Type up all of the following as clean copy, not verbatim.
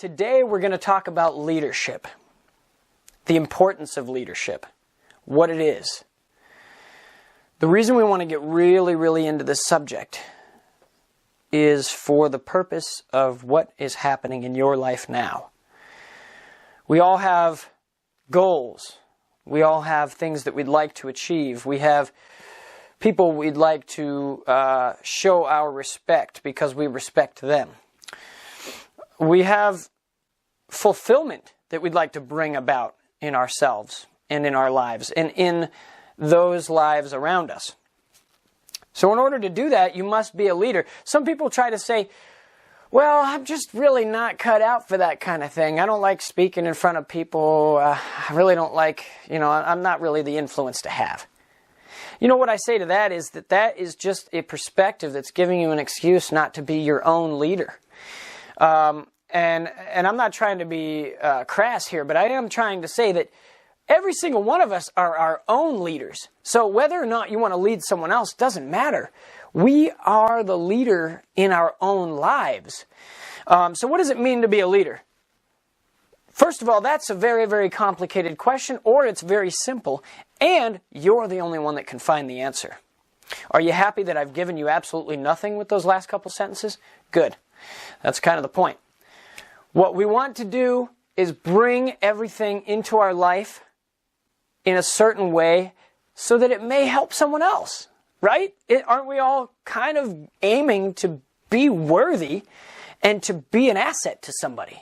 Today we're going to talk about leadership, the importance of leadership, what it is. The reason we want to get really into this subject is for the purpose of what is happening in your life now. We all have goals. We all have things that we'd like to achieve. We have people we'd like to show our respect because we respect them. We have fulfillment that we'd like to bring about in ourselves and in our lives and in those lives around us. So in order to do that, you must be a leader. Some people try to say, well, I'm just really not cut out for that kind of thing. I don't like speaking in front of people. I really don't like, I'm not really the influence to have. You know what I say to that is that is just a perspective that's giving you an excuse not to be your own leader. And I'm not trying to be crass here, but I am trying to say that every single one of us are our own leaders. So whether or not you want to lead someone else doesn't matter. We are the leader in our own lives. So what does it mean to be a leader? First of all, that's a very complicated question, or it's very simple, and you're the only one that can find the answer. Are you happy that I've given you absolutely nothing with those last couple sentences? Good. That's kind of the point. What we want to do is bring everything into our life in a certain way so that it may help someone else, right? Aren't we all kind of aiming to be worthy and to be an asset to somebody?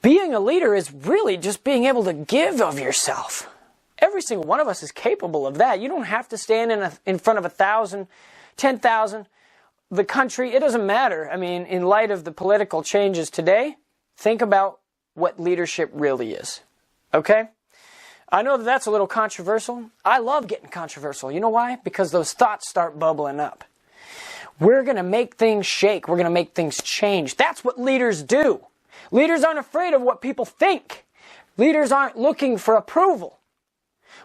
Being a leader is really just being able to give of yourself. Every single one of us is capable of that. You don't have to stand in front of 1,000, 10,000. The country, it doesn't matter. I mean, in light of the political changes today, think about what leadership really is. Okay? I know that that's a little controversial. I love getting controversial. You know why? Because those thoughts start bubbling up. We're going to make things shake. We're going to make things change. That's what leaders do. Leaders aren't afraid of what people think. Leaders aren't looking for approval.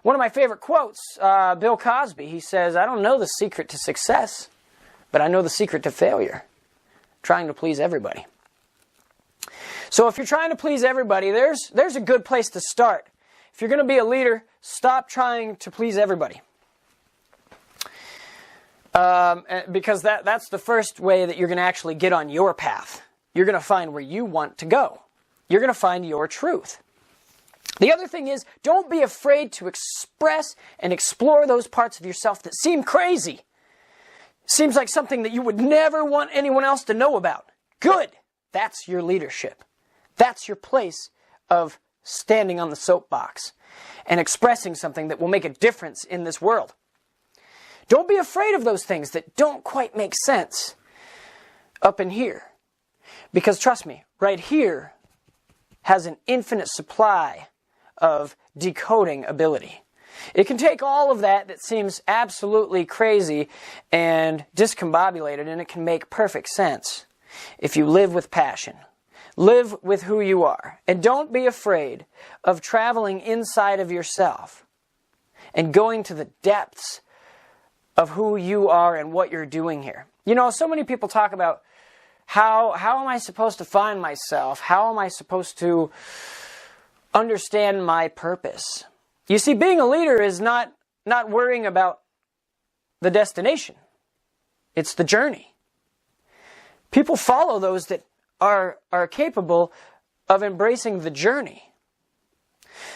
One of my favorite quotes, Bill Cosby, he says, I don't know the secret to success, but I know the secret to failure. Trying to please everybody. So if you're trying to please everybody, there's a good place to start. If you're going to be a leader, stop trying to please everybody. Because that's the first way that you're going to actually get on your path. You're going to find where you want to go. You're going to find your truth. The other thing is, don't be afraid to express and explore those parts of yourself that seem crazy. Seems like something that you would never want anyone else to know about. Good. That's your leadership. That's your place of standing on the soapbox and expressing something that will make a difference in this world. Don't be afraid of those things that don't quite make sense up in here. Because trust me, right here has an infinite supply of decoding ability. It can take all of that seems absolutely crazy and discombobulated, and it can make perfect sense if you live with passion. Live with who you are. And don't be afraid of traveling inside of yourself and going to the depths of who you are and what you're doing here. You know, so many people talk about how am I supposed to find myself? How am I supposed to understand my purpose? You see, being a leader is not worrying about the destination. It's the journey. People follow those that are capable of embracing the journey.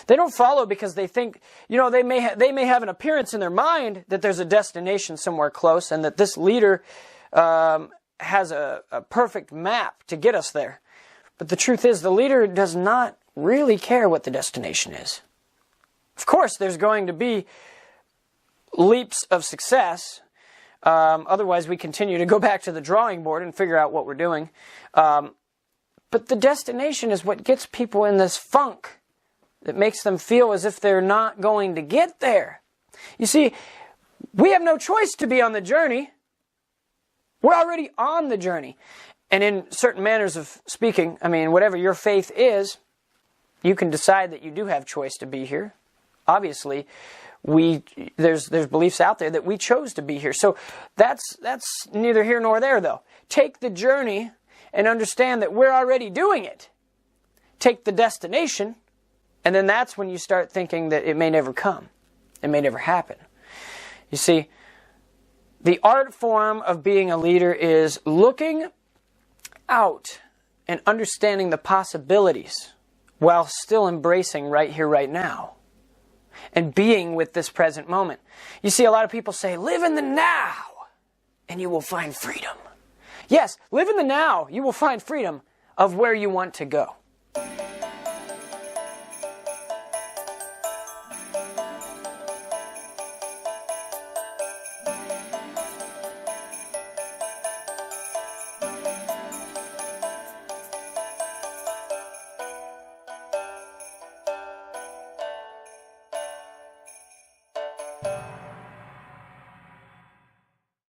They don't follow because they think, they may have an appearance in their mind that there's a destination somewhere close and that this leader has a perfect map to get us there. But the truth is, the leader does not really care what the destination is. Of course, there's going to be leaps of success. Otherwise, we continue to go back to the drawing board and figure out what we're doing. But the destination is what gets people in this funk that makes them feel as if they're not going to get there. You see, we have no choice to be on the journey. We're already on the journey. And in certain manners of speaking, whatever your faith is, you can decide that you do have choice to be here. Obviously, there's beliefs out there that we chose to be here. So that's neither here nor there, though. Take the journey and understand that we're already doing it. take the destination, and then that's when you start thinking that it may never come. It may never happen. You see, the art form of being a leader is looking out and understanding the possibilities while still embracing right here, right now, and being with this present moment. You see, a lot of people say, live in the now, and you will find freedom. Yes, live in the now, you will find freedom of where you want to go.